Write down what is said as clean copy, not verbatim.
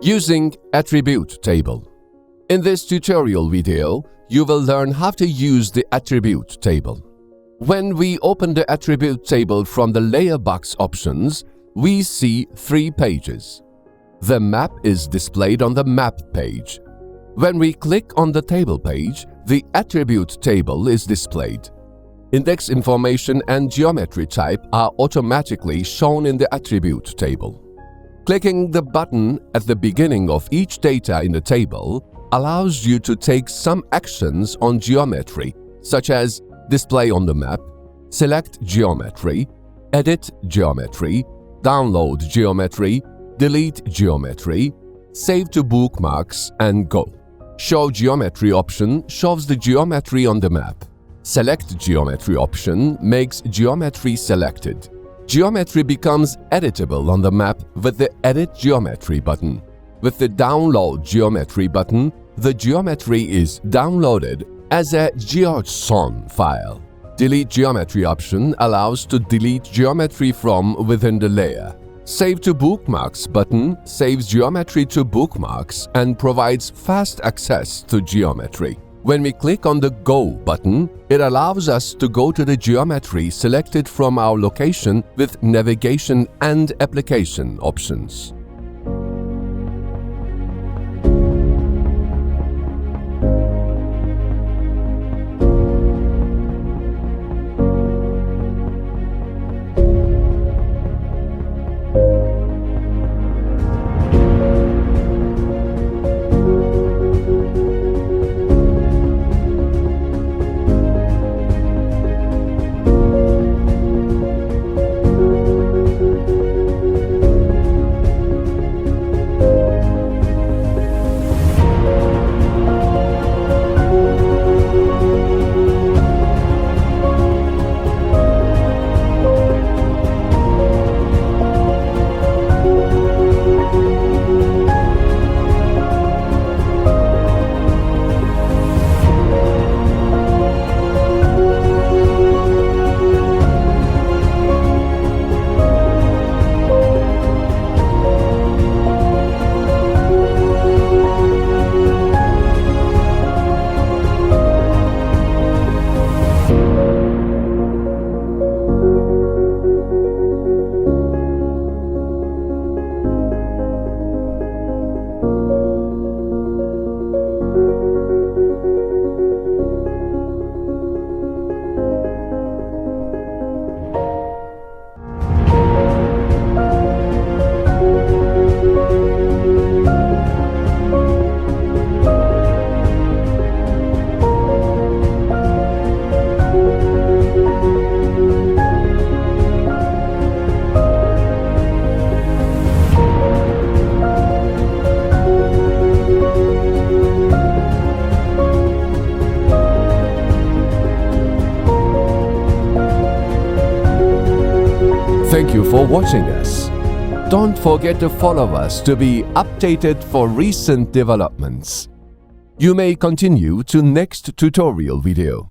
Using attribute table. In this tutorial video, you will learn how to use the attribute table. When we open the attribute table from the layer box options, we see 3 pages. The map is displayed on the map page. When we click on the table page, the attribute table is displayed. Index information and geometry type are automatically shown in the attribute table. Clicking the button at the beginning of each data in the table allows you to take some actions on geometry, such as display on the map, select geometry, edit geometry, download geometry, delete geometry, save to bookmarks, and go. Show geometry option shows the geometry on the map. Select geometry option makes geometry selected. Geometry becomes editable on the map with the Edit Geometry button. With the Download Geometry button, the geometry is downloaded as a JSON file. Delete Geometry option allows to delete geometry from within the layer. Save to Bookmarks button saves geometry to bookmarks and provides fast access to geometry. When we click on the Go button, it allows us to go to the geometry selected from our location with navigation and application options. Thank you for watching us. Don't forget to follow us to be updated for recent developments. You may continue to next tutorial video.